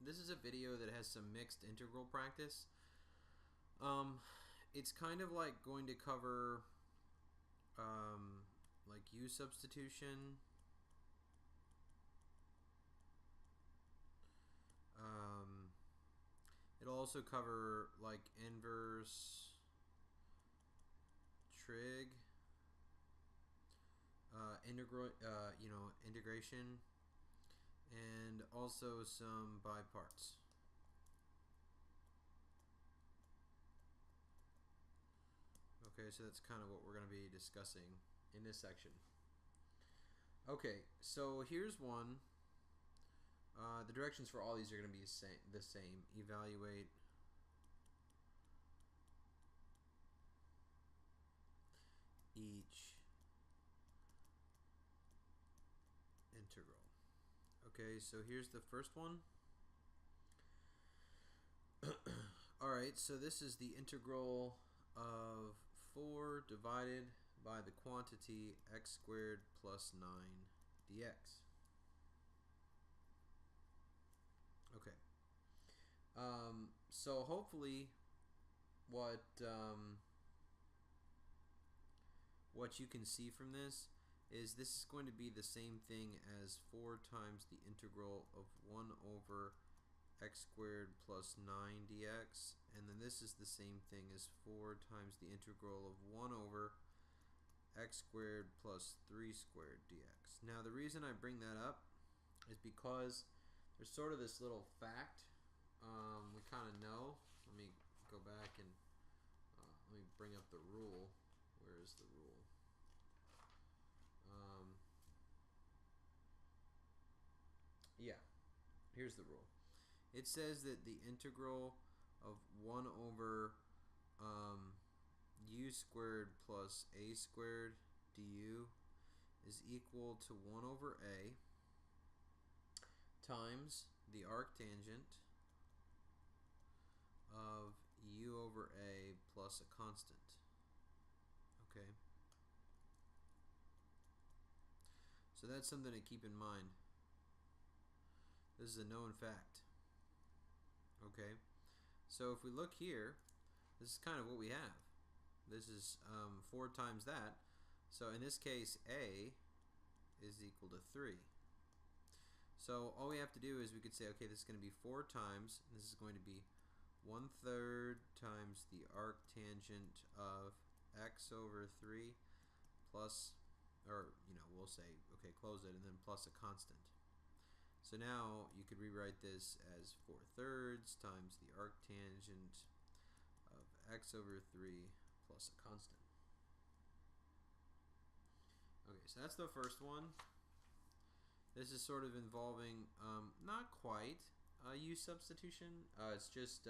This is a video that has some mixed integral practice. It's kind of like going to cover like U substitution, it'll also cover like inverse, trig, integration, and also some by parts. Okay, so that's kind of what we're going to be discussing in this section. Okay, so here's one. The directions for all these are going to be the same. Evaluate each integral. Okay, so here's the first one. Alright, so this is the integral of 4 divided by the quantity x squared plus 9 dx. Okay. So hopefully what you can see from this is going to be the same thing as 4 times the integral of 1 over x squared plus 9 dx, and then this is the same thing as 4 times the integral of 1 over x squared plus 3 squared dx. Now the reason I bring that up is because there's sort of this little fact we kind of know. Let me go back and let me bring up the rule. Where is the rule? Yeah, here's the rule. It says that the integral of 1 over u squared plus a squared du is equal to 1 over a times the arctangent of u over a plus a constant. Okay, so that's something to keep in mind. This is a known fact. Okay, so if we look here, this is kind of what we have. This is 4 times that. So in this case, a is equal to 3. So all we have to do is we could say, okay, this is going to be 4 times, and this is going to be 1/3 times the arctangent of x over 3 plus, or we'll say, okay, close it, and then plus a constant. So now you could rewrite this as 4/3 times the arctangent of x over 3 plus a constant. Okay, so that's the first one. This is sort of involving, not quite U substitution. It's just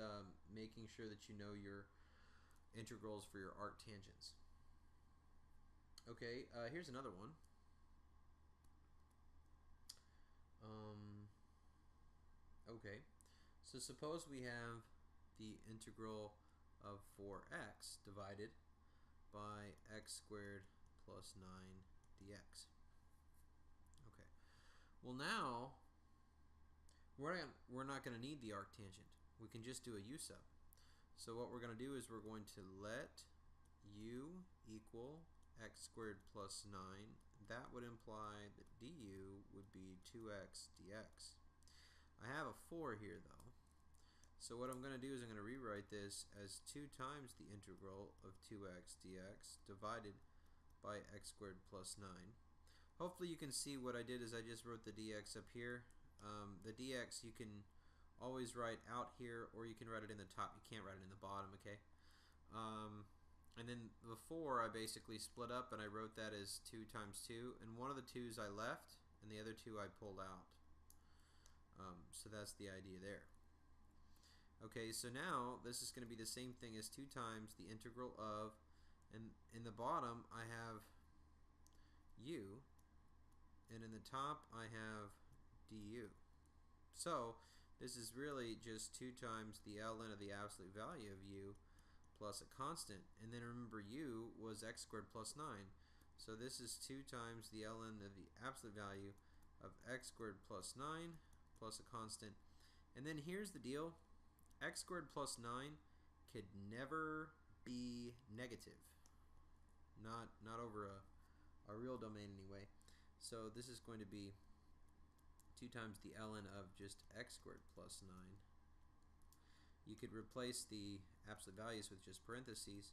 making sure that you know your integrals for your arctangents. Okay, here's another one. Okay, so suppose we have the integral of 4x divided by x squared plus 9 dx. Okay, well now we're not going to need the arctangent. We can just do a u sub. So what we're going to do is we're going to let u equal x squared plus 9. That would imply that du would be 2x dx. I have a 4 here though. So what I'm going to do is I'm going to rewrite this as 2 times the integral of 2x dx divided by x squared plus 9. Hopefully you can see what I did is I just wrote the dx up here. The dx you can always write out here, or you can write it in the top. You can't write it in the bottom, okay? And then the 4 I basically split up and I wrote that as 2 times 2, and one of the 2's I left and the other 2 I pulled out. So that's the idea there. Okay, so now this is going to be the same thing as 2 times the integral of, and in the bottom I have u, and in the top I have du. So this is really just 2 times the ln of the absolute value of u plus a constant, and then remember u was x squared plus 9, so this is 2 times the ln of the absolute value of x squared plus 9 plus a constant. And then here's the deal. X squared plus 9 could never be negative. Not over a real domain anyway. So this is going to be 2 times the ln of just x squared plus 9. You could replace the absolute values with just parentheses.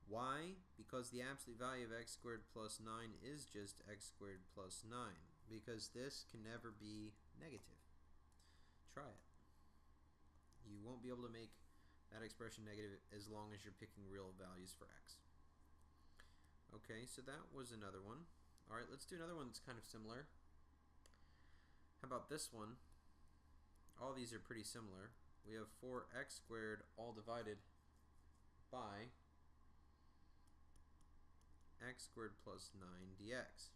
Why? Because the absolute value of x squared plus 9 is just x squared plus 9. Because this can never be negative. Try it. You won't be able to make that expression negative as long as you're picking real values for x. Okay, so that was another one. Alright, let's do another one that's kind of similar. How about this one? All these are pretty similar. We have 4x squared all divided by x squared plus 9 dx.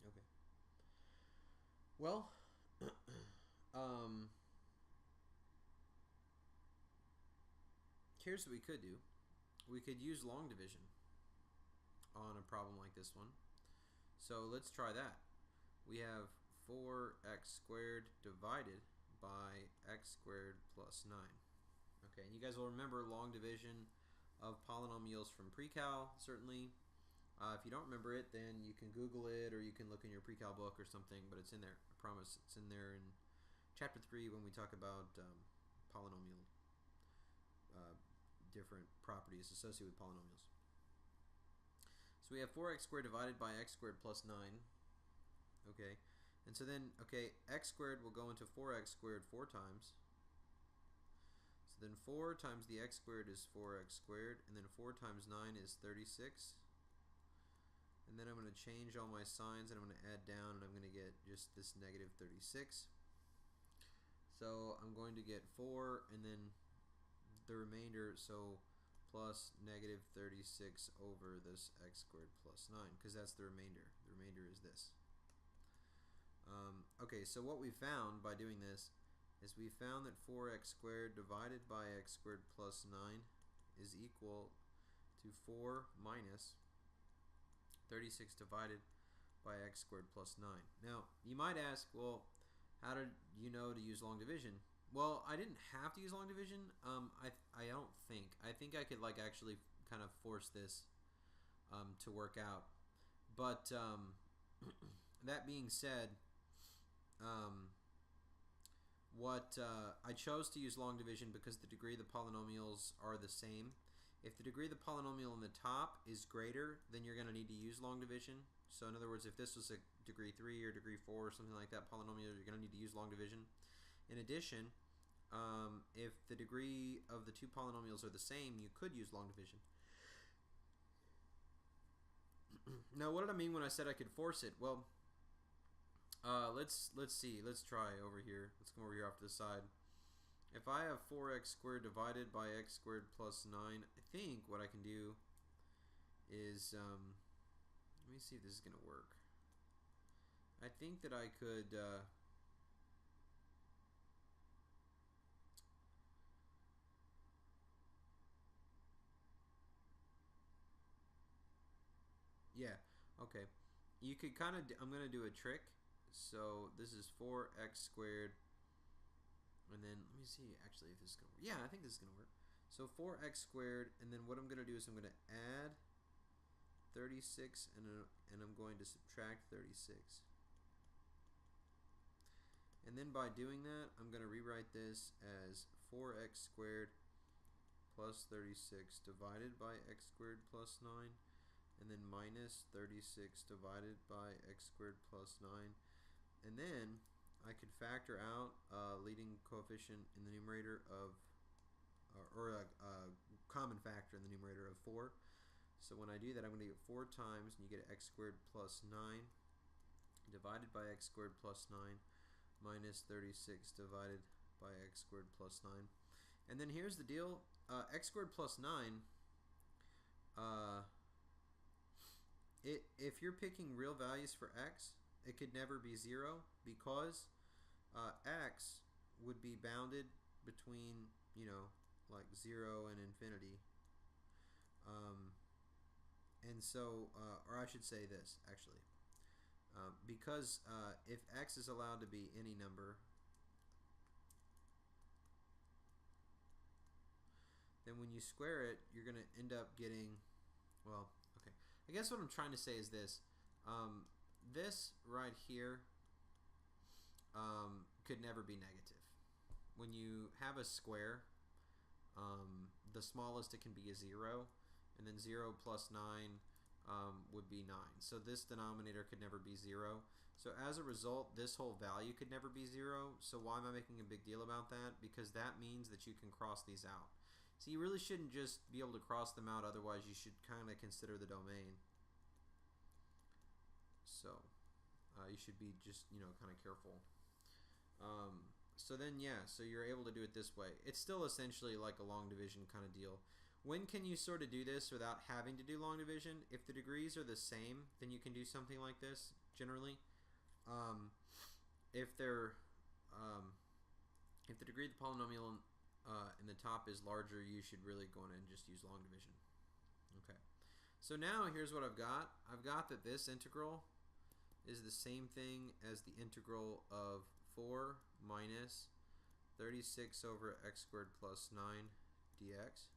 Okay. Well, here's what we could do. We could use long division on a problem like this one. So let's try that. We have 4x squared divided by x squared plus 9. Okay, and you guys will remember long division of polynomials from pre-cal, certainly. If you don't remember it, then you can Google it or you can look in your pre-cal book or something, but it's in there. I promise it's in there in chapter 3 when we talk about polynomial different properties associated with polynomials. So we have 4x squared divided by x squared plus 9. Okay, and so then, okay, x squared will go into 4x squared 4 times. So then 4 times the x squared is 4x squared, and then 4 times 9 is 36. And then I'm going to change all my signs, and I'm going to add down, and I'm going to get just this negative 36. So I'm going to get 4, and then the remainder, so plus negative 36 over this x squared plus 9, because that's the remainder. The remainder is this. Okay, so what we found by doing this is we found that 4x squared divided by x squared plus 9 is equal to 4 minus 36 divided by x squared plus 9. Now, you might ask, well, how did you know to use long division? Well, I didn't have to use long division. I don't think. I think I could like actually kind of force this to work out. But that being said, I chose to use long division because the degree of the polynomials are the same. If the degree of the polynomial on the top is greater, then you're going to need to use long division. So in other words, if this was a degree 3 or degree 4 or something like that polynomial, you're going to need to use long division. In addition, if the degree of the two polynomials are the same, you could use long division. Now, what did I mean when I said I could force it? Well, let's see. Let's try over here. Let's come over here off to the side. If I have 4x squared divided by x squared plus 9, I think what I can do is, let me see if this is going to work. I think that I could, yeah, okay. You could kind of, I'm going to do a trick. So this is 4x squared, and then let me see actually if this is going to work. Yeah, I think this is going to work. So 4x squared, and then what I'm going to do is I'm going to add 36, and I'm going to subtract 36. And then by doing that, I'm going to rewrite this as 4x squared plus 36 divided by x squared plus 9, and then minus 36 divided by x squared plus 9. And then I could factor out a leading coefficient in the numerator of, or a common factor in the numerator of 4. So when I do that, I'm going to get 4 times, and you get x squared plus 9 divided by x squared plus 9 minus 36 divided by x squared plus 9. And then here's the deal. X squared plus 9, if you're picking real values for x, it could never be 0 because x would be bounded between, you know, like 0 and infinity. And so, or I should say this, actually. because if x is allowed to be any number, then when you square it, you're going to end up getting, well, okay. I guess what I'm trying to say is this. This right here could never be negative. When you have a square, the smallest it can be is 0, and then 0 plus 9 would be 9. So this denominator could never be 0. So as a result, this whole value could never be 0. So why am I making a big deal about that? Because that means that you can cross these out. So you really shouldn't just be able to cross them out, otherwise you should kind of consider the domain. So you should be just, kind of careful. So then, yeah, so you're able to do it this way. It's still essentially like a long division kind of deal. When can you sort of do this without having to do long division? If the degrees are the same, then you can do something like this, generally. If the degree of the polynomial in the top is larger, you should really go in and just use long division. Okay. So now here's what I've got. I've got that this integral is the same thing as the integral of 4 minus 36 over x squared plus 9 dx.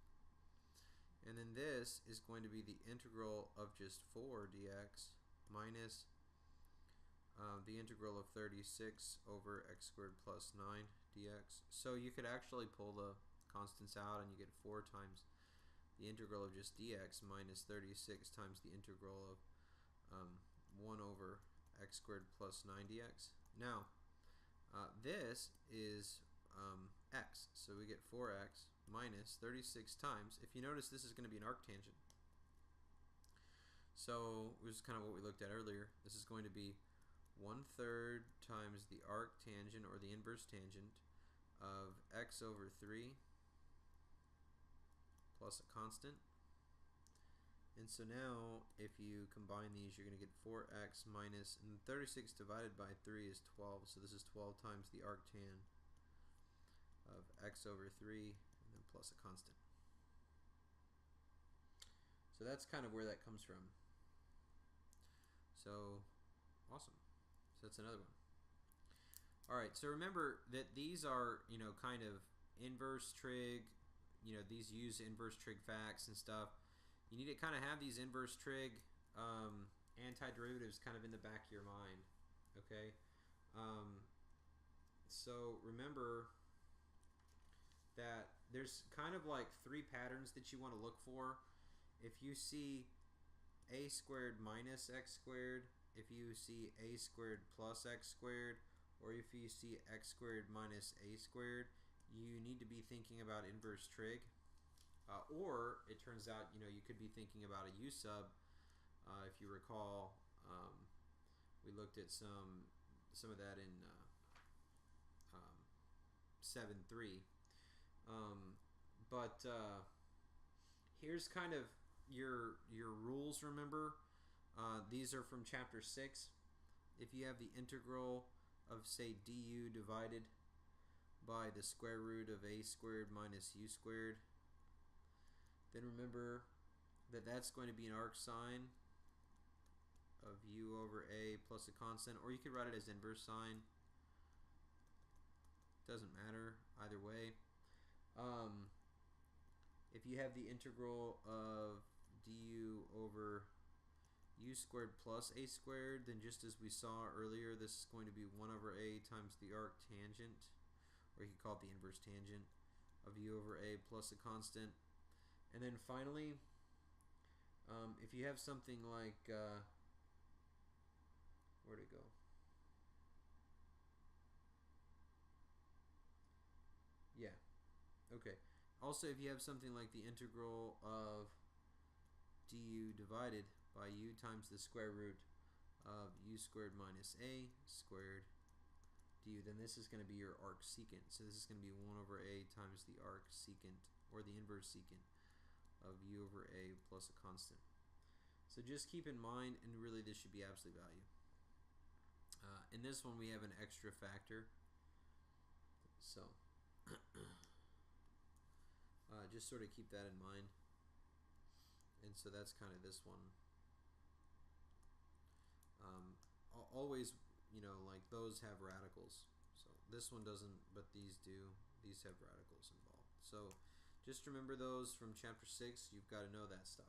And then this is going to be the integral of just 4 dx minus the integral of 36 over x squared plus 9 dx. So you could actually pull the constants out and you get 4 times the integral of just dx minus 36 times the integral of 1 over x squared plus 9 dx. Now, this is x, so we get 4x minus 36 times. If you notice, this is going to be an arctangent. So this is kind of what we looked at earlier. This is going to be 1/3 times the arctangent, or the inverse tangent, of x over 3 plus a constant. And so now, if you combine these, you're going to get 4x minus, and 36 divided by 3 is 12, so this is 12 times the arctan of x over 3, and then plus a constant. So that's kind of where that comes from. So, awesome. So that's another one. Alright, so remember that these are, kind of inverse trig, these use inverse trig facts and stuff. You need to kind of have these inverse trig antiderivatives kind of in the back of your mind, okay? So remember that there's kind of like 3 patterns that you want to look for. If you see a squared minus x squared, if you see a squared plus x squared, or if you see x squared minus a squared, you need to be thinking about inverse trig. Or it turns out, you could be thinking about a u sub. If you recall, we looked at some of that in 7.3. But here's kind of your rules. Remember, these are from chapter 6. If you have the integral of, say, du divided by the square root of a squared minus u squared, then remember that that's going to be an arc sine of u over a plus a constant, or you could write it as inverse sine. Doesn't matter either way. If you have the integral of du over u squared plus a squared, then just as we saw earlier, this is going to be 1 over a times the arc tangent, or you could call it the inverse tangent of u over a plus a constant. And then finally, if you have something like, where'd it go? Yeah, okay. Also, if you have something like the integral of du divided by u times the square root of u squared minus a squared du, then this is going to be your arc secant. So this is going to be 1 over a times the arc secant, or the inverse secant, of u over a plus a constant. So just keep in mind, and really this should be absolute value. In this one we have an extra factor, so just sort of keep that in mind. And so that's kind of this one. always, you know, like those have radicals. So this one doesn't, but these do. These have radicals involved. So just remember those from chapter 6. You've got to know that stuff.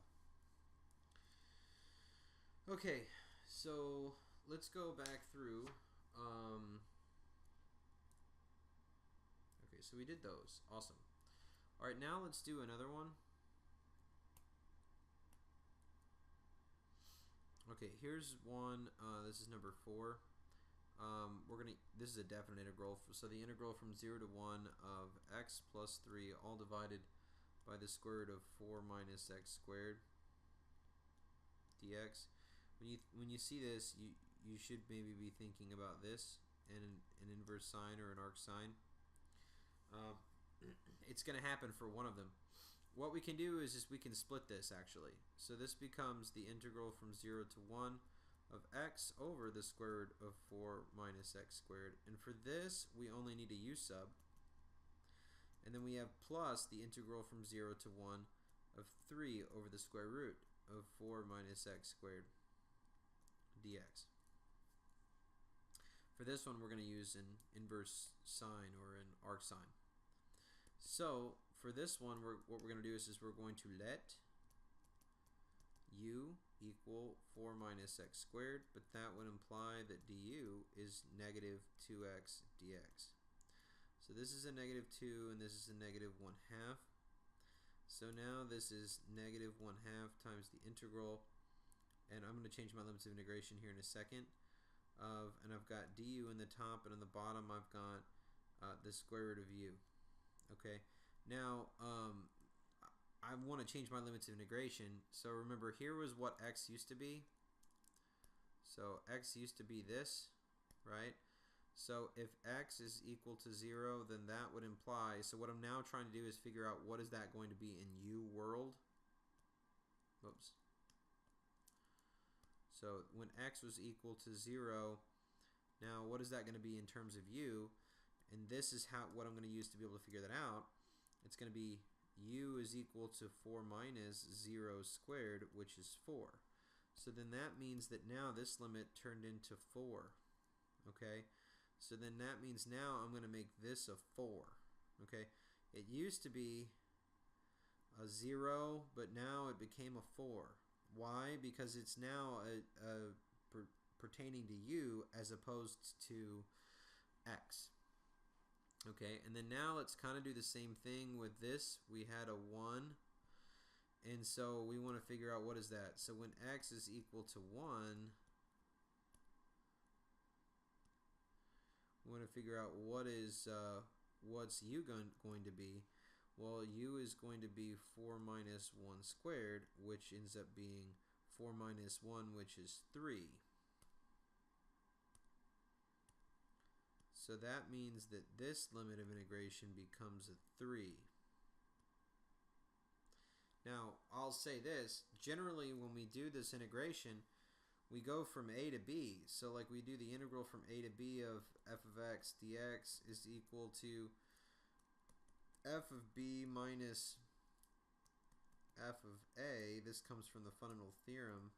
Okay, so let's go back through. Okay, so we did those. Awesome. All right, now let's do another one. Okay, here's one. This is number 4. This is a definite integral. So the integral from 0 to 1 of x plus 3, all divided by the square root of 4 minus x squared dx. When you see this, you should maybe be thinking about this and an inverse sine or an arc sine. It's going to happen for one of them. What we can do is we can split this actually. So this becomes the integral from 0 to 1 of x over the square root of 4 minus x squared. And for this, we only need a u sub. And then we have plus the integral from 0 to 1 of 3 over the square root of 4 minus x squared dx. For this one, we're going to use an inverse sine or an arc sine. So for this one, what we're going to do is we're going to let u equal 4 minus x squared, but that would imply that du is negative 2x dx. So this is a negative 2 and this is a negative 1/2. So now this is negative 1/2 times the integral, and I'm going to change my limits of integration here in a second. And I've got du in the top, and on the bottom I've got the square root of u. Okay, now I want to change my limits of integration. So remember, here was what x used to be. So x used to be this, right? So if x is equal to 0, then that would imply, so what I'm now trying to do is figure out what is that going to be in u world. Oops. So when x was equal to 0, now what is that going to be in terms of u? And this is what I'm going to use to be able to figure that out. It's going to be u is equal to 4 minus 0 squared, which is 4. So then that means that now this limit turned into 4. Okay? So then that means now I'm going to make this a 4. Okay? It used to be a 0, but now it became a 4. Why? Because it's now pertaining to u as opposed to x. Okay, and then now let's kind of do the same thing with this. We had a 1, and so we want to figure out what is that. So when x is equal to 1, we want to figure out what's u going to be. Well, u is going to be 4 minus 1 squared, which ends up being 4 minus 1, which is 3. So that means that this limit of integration becomes a 3. Now, I'll say this. Generally, when we do this integration, we go from a to b. So like we do the integral from a to b of f of x dx is equal to f of b minus f of a. This comes from the fundamental theorem,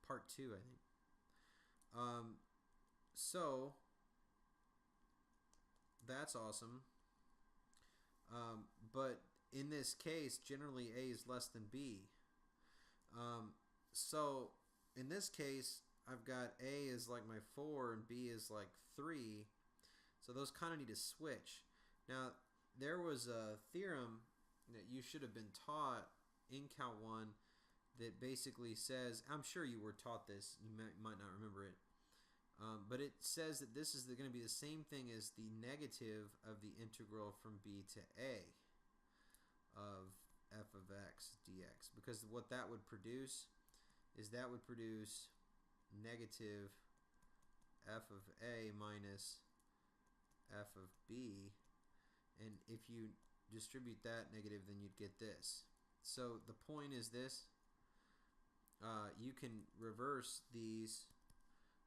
part 2, I think. So that's awesome. But in this case, generally a is less than b. So in this case, I've got a is like my 4 and b is like 3. So those kind of need to switch. Now, there was a theorem that you should have been taught in Cal 1 that basically says, I'm sure you were taught this, you might not remember it, but it says that this is going to be the same thing as the negative of the integral from b to a of f of x dx, because what that would produce is that would produce negative f of a minus f of b, and if you distribute that negative, then you'd get this. So the point is this, you can reverse these,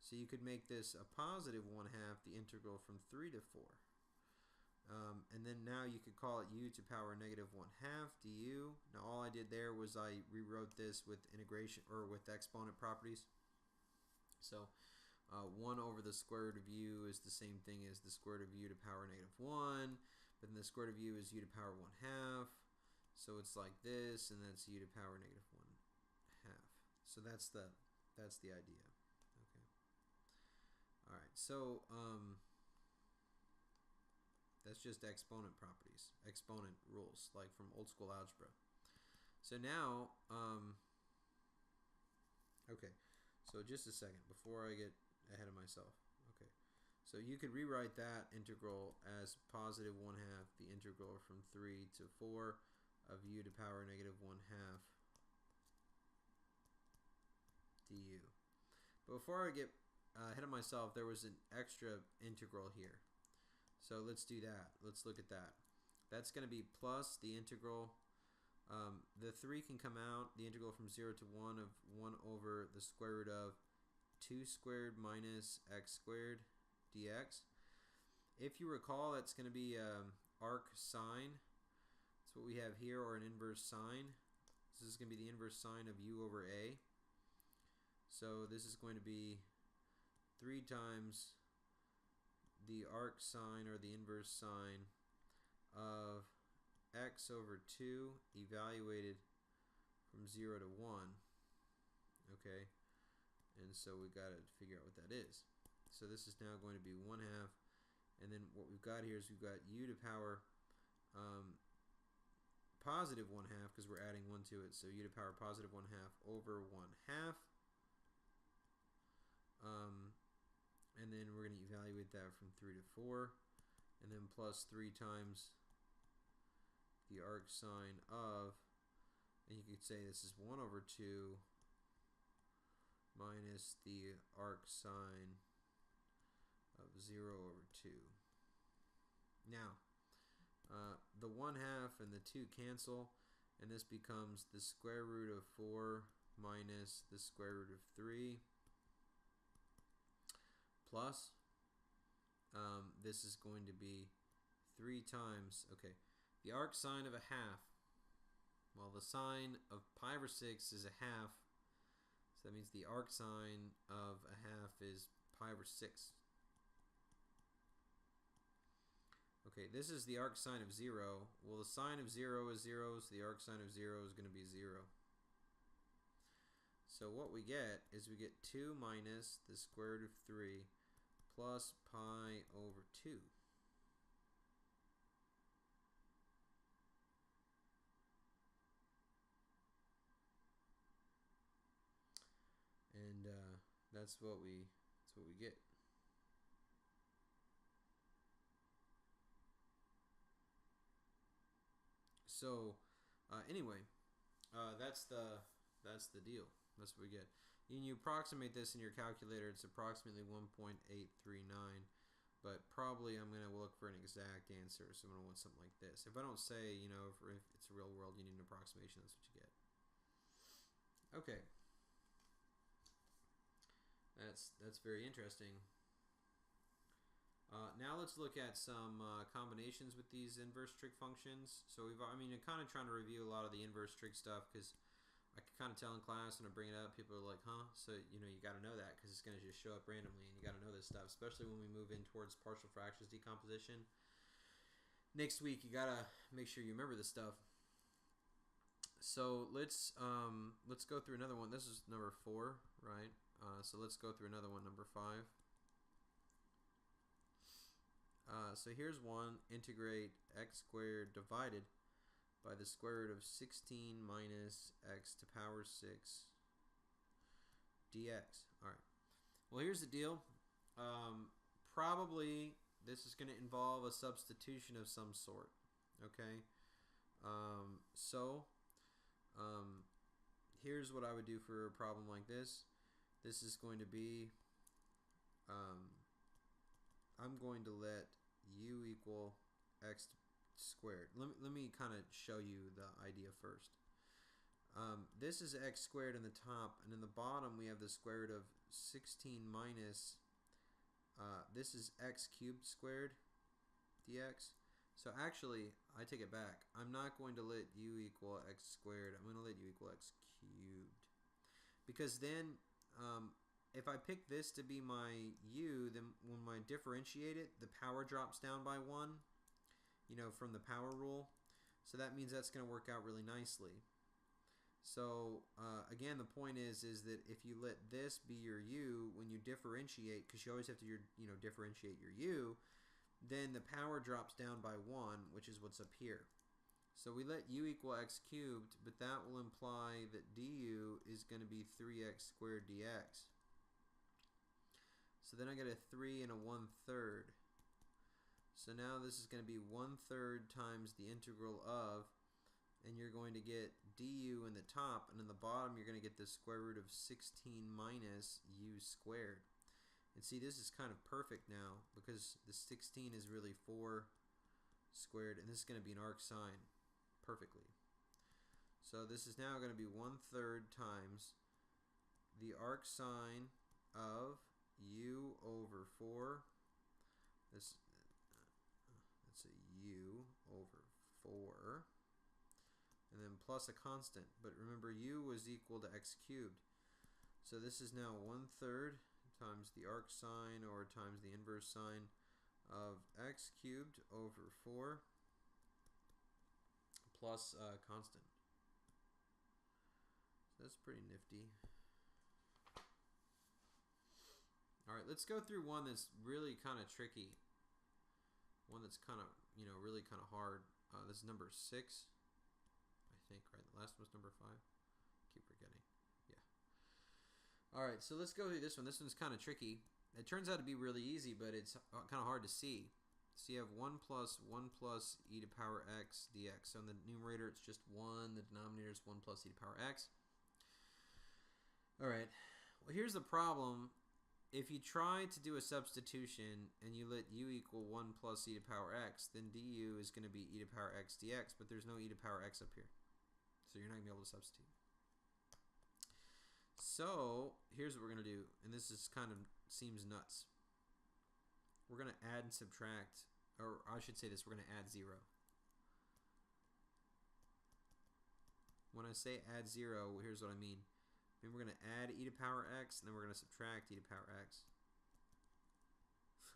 so you could make this a positive 1/2 the integral from 3 to 4. And then now you could call it u to power negative 1/2 du. Now all I did there was I rewrote this with integration or with exponent properties. So 1 over the square root of u is the same thing as the square root of u to power negative 1, but then the square root of u is u to power 1/2. So it's like this, and that's u to power negative 1/2. So that's the idea. Okay. All right. So that's just exponent properties, exponent rules, like from old school algebra. So now, okay. So just a second before I get ahead of myself. Okay. So you could rewrite that integral as positive 1/2 the integral from 3 to 4 of u to power negative 1/2 du. But before I get ahead of myself, there was an extra integral here. So let's do that. Let's look at that. That's going to be plus the integral. The 3 can come out. The integral from 0 to 1 of 1 over the square root of 2 squared minus x squared dx. If you recall, that's going to be arc sine. That's what we have here, or an inverse sine. This is going to be the inverse sine of u over a. So this is going to be 3 times the arc sine, or the inverse sine, of x over 2 evaluated from 0 to 1. Okay, and so we got to figure out what that is. So this is now going to be 1/2, and then what we've got here is we've got u to power positive 1/2 because we're adding 1 to it. So u to power positive 1/2 over 1/2. And then we're going to evaluate that from 3 to 4, and then plus 3 times the arc sine of, and you could say this is 1 over 2 minus the arc sine of 0 over 2. Now, the 1/2 and the 2 cancel, and this becomes the square root of 4 minus the square root of 3 plus, this is going to be 3 times, okay, the arc sine of 1/2. Well, the sine of pi over 6 is 1/2, so that means the arc sine of 1/2 is pi over 6. Okay, this is the arc sine of 0. Well, the sine of 0 is 0, so the arc sine of 0 is going to be 0. So what we get is we get 2 minus the square root of 3 plus pi over 2. And that's what we get. So anyway, that's the deal. That's what we get. And you approximate this in your calculator, it's approximately 1.839, but probably I'm going to look for an exact answer, so I'm going to want something like this. If I don't say, you know, if it's a real world, you need an approximation, that's what you get. Okay. That's very interesting. Now let's look at some combinations with these inverse trig functions. So I'm kind of trying to review a lot of the inverse trig stuff because I can kind of tell in class when I bring it up, people are like, huh? So, you know, you got to know that because it's going to just show up randomly, and you got to know this stuff, especially when we move in towards partial fractions decomposition. Next week, you got to make sure you remember this stuff. So let's go through another one. This is number 4, right? So let's go through another one, number 5. So here's one, integrate x squared divided by the square root of 16 minus x to power 6 dx. Alright. Well, here's the deal. Probably this is going to involve a substitution of some sort. Okay? Here's what I would do for a problem like this. This is going to be, I'm going to let u equal x squared. Let me kind of show you the idea first. This is x squared in the top, and in the bottom we have the square root of 16 minus, this is x cubed squared dx. So actually, I take it back. I'm not going to let u equal x squared. I'm going to let u equal x cubed. Because then, if I pick this to be my u, then when I differentiate it, the power drops down by 1, from the power rule. So that means that's going to work out really nicely. So again, the point is that if you let this be your u, when you differentiate, because you always have to differentiate your u, then the power drops down by 1, which is what's up here. So we let u equal x cubed, but that will imply that du is going to be 3x squared dx. So then I get a 3 and a 1/3. So now this is going to be 1/3 times the integral of, and you're going to get du in the top, and in the bottom you're going to get the square root of 16 minus u squared. And see, this is kind of perfect now, because the 16 is really 4 squared, and this is going to be an arc sine perfectly. So this is now going to be 1/3 times the arc sine of u over 4. That's a u over 4. And then plus a constant. But remember, u was equal to x cubed. So this is now 1/3 times the arc sine, or times the inverse sine of x cubed over 4 plus constant. So that's pretty nifty. Alright, let's go through one that's really kind of tricky. One that's kind of, really kind of hard. This is number 6, I think, right? The last one was number 5. Keep forgetting. Yeah. Alright, so let's go through this one. This one's kind of tricky. It turns out to be really easy, but it's kind of hard to see. So you have 1 plus e to power x dx. So in the numerator it's just 1. The denominator is 1 plus e to power x. Alright, well here's the problem. If you try to do a substitution and you let u equal 1 plus e to power x, then du is going to be e to power x dx, but there's no e to power x up here. So you're not going to be able to substitute. So here's what we're going to do, and this is kind of seems nuts. We're going to add and subtract, or I should say this, we're going to add 0. When I say add 0, here's what I mean. I mean, we're going to add e to power x, and then we're going to subtract e to power x.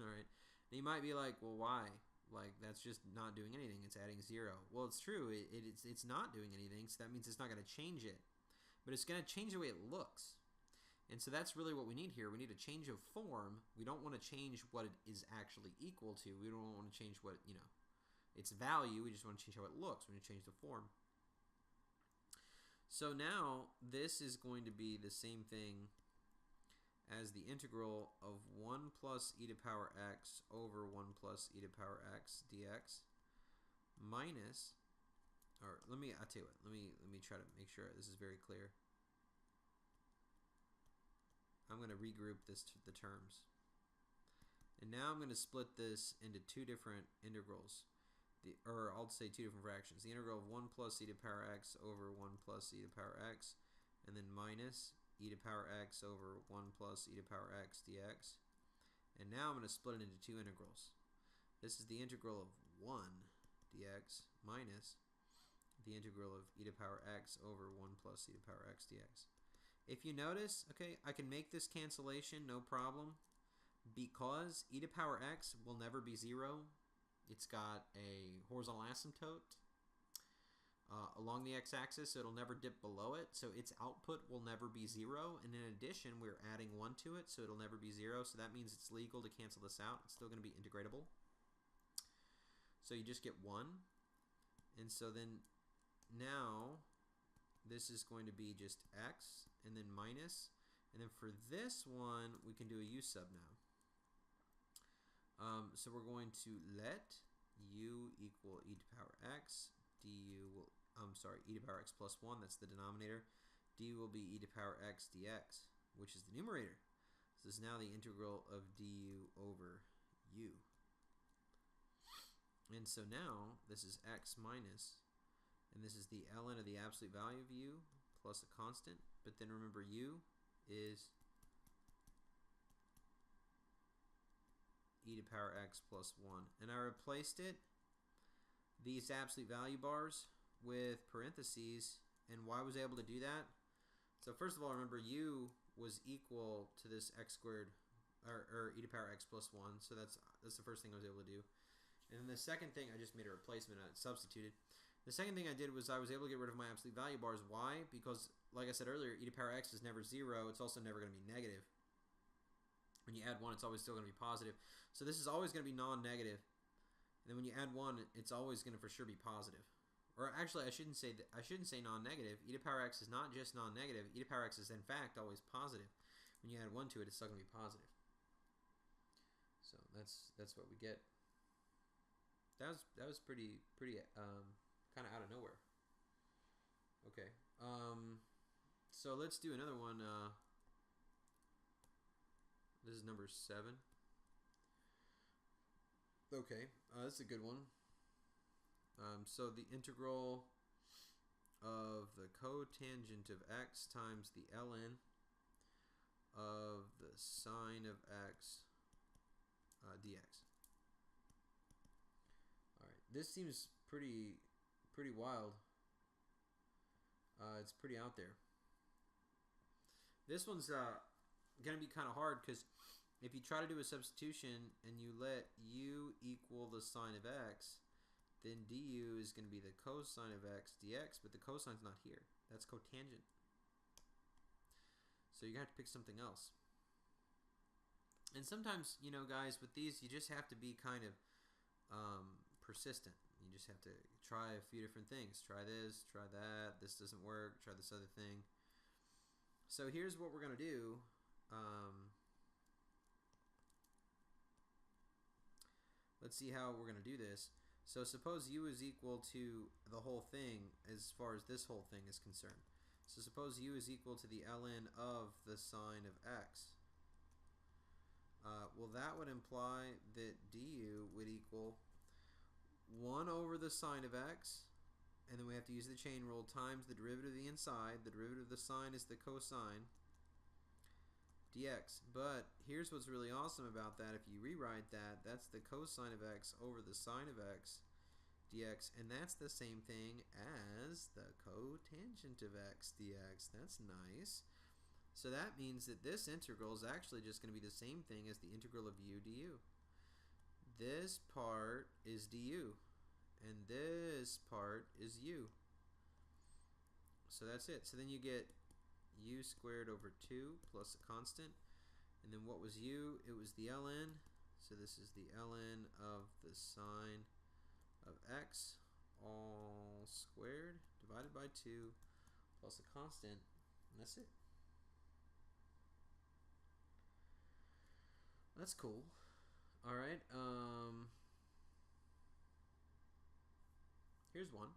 Alright, and you might be like, well, why? Like, that's just not doing anything. It's adding 0. Well, it's true. It's not doing anything, so that means it's not going to change it. But it's going to change the way it looks. And so that's really what we need here. We need a change of form. We don't want to change what it is actually equal to. We don't want to change what, its value. We just want to change how it looks. We need to change the form. So now this is going to be the same thing as the integral of 1 plus e to power x over 1 plus e to power x dx minus, or I'll tell you what, let me try to make sure this is very clear. I'm going to regroup the terms. And now I'm going to split this into two different integrals. Or I'll say two different fractions. The integral of 1 plus e to power x over 1 plus e to power x, and then minus e to power x over 1 plus e to power x dx. And now I'm going to split it into two integrals. This is the integral of 1 dx minus the integral of e to power x over 1 plus e to power x dx. If you notice, okay, I can make this cancellation, no problem, because e to power x will never be 0. It's got a horizontal asymptote along the x-axis, so it'll never dip below it. So its output will never be 0. And in addition, we're adding 1 to it, so it'll never be 0. So that means it's legal to cancel this out. It's still going to be integratable. So you just get 1. And so then now this is going to be just x and then minus. And then for this one, we can do a u sub now. So we're going to let u equal e to power x, du will, e to power x plus 1, that's the denominator. Du will be e to power x dx, which is the numerator. So this is now the integral of du over u. And so now this is x minus, and this is the ln of the absolute value of u plus a constant. But then remember, u is e to power x plus 1. And I replaced it these absolute value bars with parentheses. And why was I able to do that? So first of all, remember u was equal to this x squared, or e to the power x plus 1. So that's the first thing I was able to do. And then the second thing, I just made a replacement, I substituted. The second thing I did was I was able to get rid of my absolute value bars. Why? Because, like I said earlier, e to the power x is never 0. It's also never going to be negative. When you add 1, it's always still going to be positive. So this is always going to be non-negative. And then when you add 1, it's always going to for sure be positive. Or actually, I shouldn't say non-negative. E to the power x is not just non-negative. E to the power x is in fact always positive. When you add 1 to it, it's still going to be positive. So that's what we get. That was pretty kind of out of nowhere. Okay. So let's do another one. This is number 7. Okay, this is a good one. So the integral of the cotangent of x times the ln of the sine of x dx. All right, this seems pretty wild. It's pretty out there. This one's going to be kind of hard because if you try to do a substitution and you let u equal the sine of x, then du is going to be the cosine of x dx, but the cosine's not here. That's cotangent. So you're going to have to pick something else. And sometimes, you know, guys, with these, you just have to be kind of persistent. You just have to try a few different things. Try this, try that. This doesn't work. Try this other thing. So here's what we're going to do. Let's see how we're going to do this. So suppose u is equal to the whole thing as far as this whole thing is concerned. So suppose u is equal to the ln of the sine of x. Well, that would imply that du would equal 1 over the sine of x, and then we have to use the chain rule, times the derivative of the inside. The derivative of the sine is the cosine dx. But here's what's really awesome about that. If you rewrite that, that's the cosine of x over the sine of x dx, and that's the same thing as the cotangent of x dx. That's nice. So that means that this integral is actually just going to be the same thing as the integral of u du. This part is du, and this part is u. So that's it. So then you get u squared over 2 plus a constant. And then what was u? It was the ln. So this is the ln of the sine of x all squared divided by 2 plus a constant. And that's it. That's cool. All right. Here's one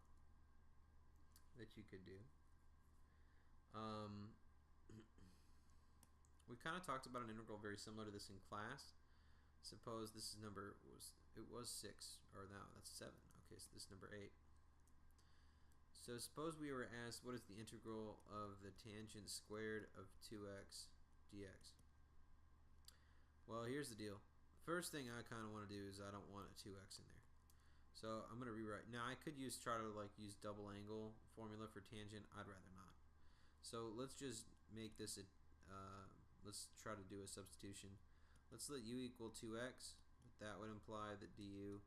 that you could do. We kind of talked about an integral very similar to this in class. Suppose this is it was 6, or no, that's 7. Okay, so this is number 8. So suppose we were asked what is the integral of the tangent squared of 2x dx. Well, here's the deal. First thing I kind of want to do is I don't want a 2x in there. So I'm going to rewrite. Now I could try to use double angle formula for tangent. I'd rather not. So let's just make this let's try to do a substitution. Let's let u equal 2x. That would imply that du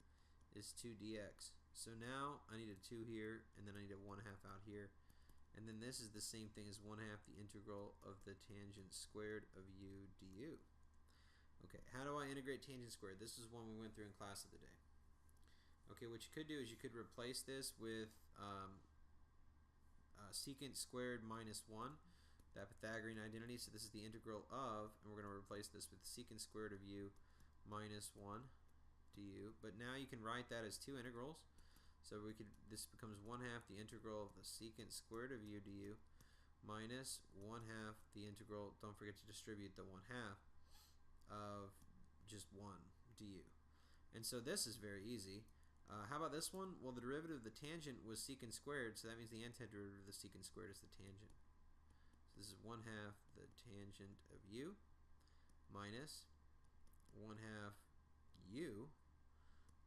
is 2 dx. So now I need a 2 here, and then I need a 1/2 out here. And then this is the same thing as 1/2 the integral of the tangent squared of u du. Okay, how do I integrate tangent squared? This is one we went through in class of the day. Okay, what you could do is you could replace this with secant squared minus 1, that Pythagorean identity. So this is the integral of, and we're going to replace this with secant squared of u minus 1 du. But now you can write that as 2 integrals. So this becomes 1/2 the integral of the secant squared of u du minus 1/2 the integral, don't forget to distribute the 1/2 of just 1 du. And so this is very easy. How about this one? Well, the derivative of the tangent was secant squared, so that means the antiderivative of the secant squared is the tangent. So this is 1/2 the tangent of u minus 1/2 u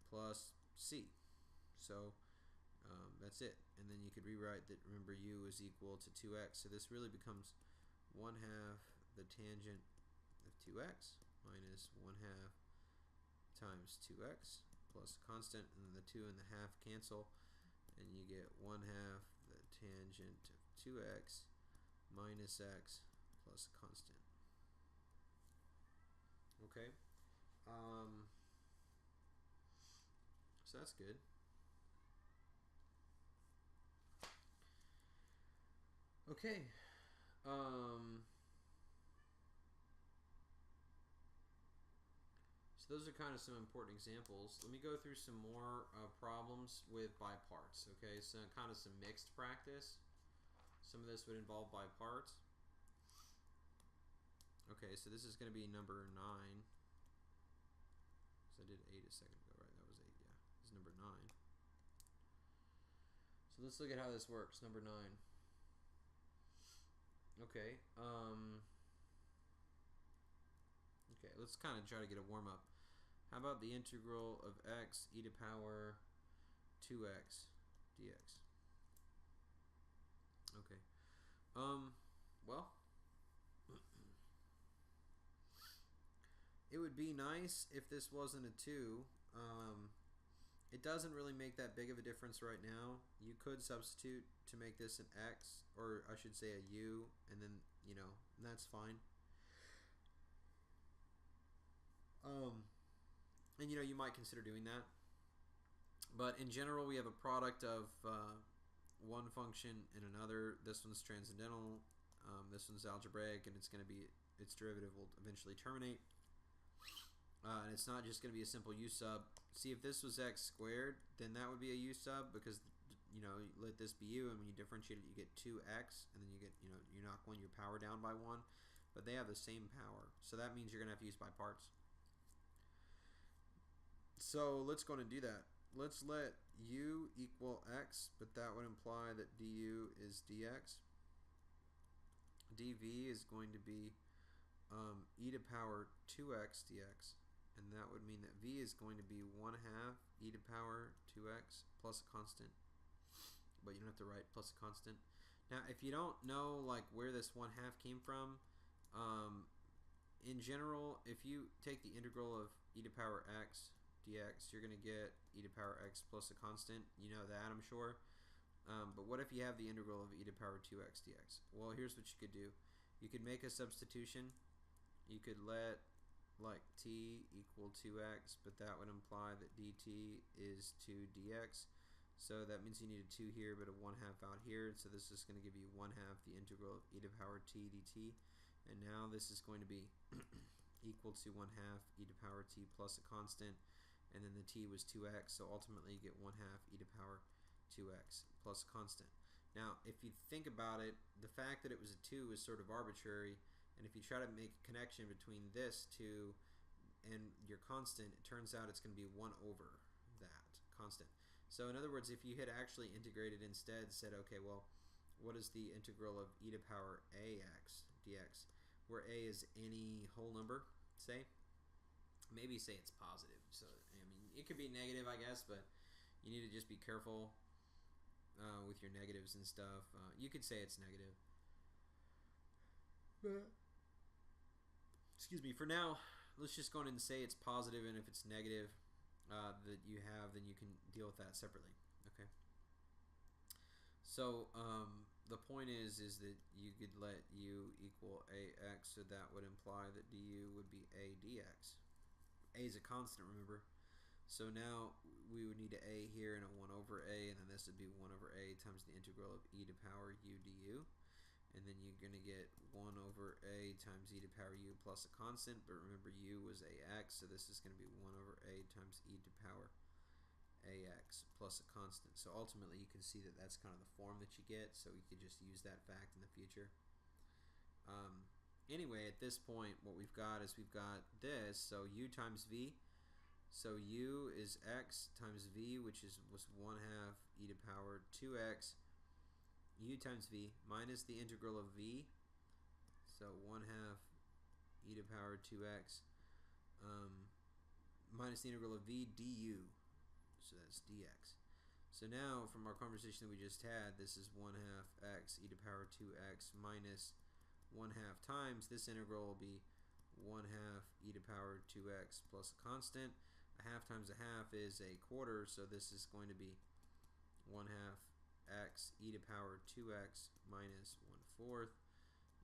plus c. So That's it. And then you could rewrite that, remember, u is equal to 2x. So this really becomes 1/2 the tangent of 2x minus 1/2 times 2x plus a constant, and then the 2 and the half cancel, and you get 1/2 the tangent of 2x minus x plus a constant. Okay, so that's good. Okay, so those are kind of some important examples. Let me go through some more problems with by parts. Okay, so kind of some mixed practice. Some of this would involve by parts. Okay, so this is going to be number 9. So I did 8 a second ago, right? That was 8, yeah. This is number 9. So let's look at how this works. Number 9. Okay, okay, let's kind of try to get a warm-up. How about the integral of x e to power 2x dx? Okay, well, it would be nice if this wasn't a 2. It doesn't really make that big of a difference right now. You could substitute to make this an x, or I should say a u, and then, you know, that's fine. And, you know, you might consider doing that. But in general, we have a product of one function and another. This one's transcendental. This one's algebraic, and it's going to be, its derivative will eventually terminate. And it's not just going to be a simple u sub. See, if this was x squared, then that would be a u sub, because, you know, you let this be u, and when you differentiate it, you get 2x, and then you get, you know, you knock your power down by 1. But they have the same power, so that means you're going to have to use by parts. So let's go and do that. Let's let u equal x, but that would imply that du is dx. dv is going to be e to power 2x dx, and that would mean that v is going to be 1/2 e to power 2x plus a constant, but you don't have to write plus a constant. Now, if you don't know like where this 1/2 came from, in general, if you take the integral of e to power x dx, you're going to get e to power x plus a constant. You know that, I'm sure. But what if you have the integral of e to power 2x dx? Well, here's what you could do. You could make a substitution. You could let like t equal 2x, but that would imply that dt is 2 dx. So that means you need a 2 here, but a 1/2 out here. So this is going to give you 1/2 the integral of e to power t dt. And now this is going to be equal to 1/2 e to power t plus a constant. And then the t was 2x, so ultimately you get 1/2 e to power 2x plus a constant. Now, if you think about it, the fact that it was a 2 is sort of arbitrary, and if you try to make a connection between this 2 and your constant, it turns out it's going to be 1 over that constant. So in other words, if you had actually integrated instead, said, okay, well, what is the integral of e to power ax dx, where a is any whole number, say? Maybe say it's positive. So, I mean, it could be negative, I guess, but you need to just be careful with your negatives and stuff. You could say it's negative. But, excuse me, for now, let's just go in and say it's positive, and if it's negative that you have, then you can deal with that separately. Okay. So, the point is that you could let u equal ax, so that would imply that du would be a dx. A is a constant, remember? So now we would need an a here and a 1 over a, and then this would be 1 over a times the integral of e to power u du. And then you're going to get 1 over a times e to power u plus a constant, but remember u was ax, so this is going to be 1 over a times e to power ax plus a constant. So ultimately you can see that that's kind of the form that you get, so you could just use that fact in the future. Anyway, at this point, what we've got is we've got this, so u times v. So u is x times v, which was 1/2 e to power 2x, u times v, minus the integral of v, so 1/2 e to power 2x, minus the integral of v du, so that's dx. So now, from our conversation that we just had, this is 1/2 x e to the power 2x minus 1/2 times. This integral will be 1/2 e to the power 2x plus a constant. A half times a half is a quarter, so this is going to be 1/2 x e to the power 2x minus 1/4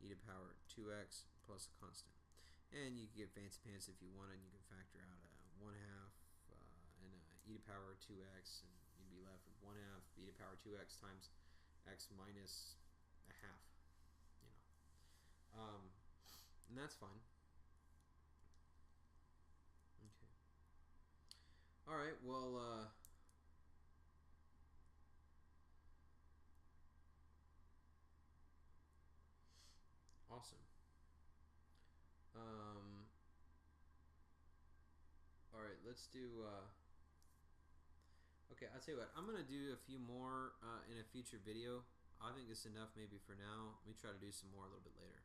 e to the power 2x plus a constant. And you can get fancy pants if you want, and you can factor out a 1/2 and e to the power 2x, and you'd be left with 1/2 e to the power 2x times x minus a half. And that's fine. Okay. All right. Well. Awesome. All right. Let's do. Okay, I'll tell you what. I'm gonna do a few more in a future video. I think it's enough maybe for now. Let me try to do some more a little bit later.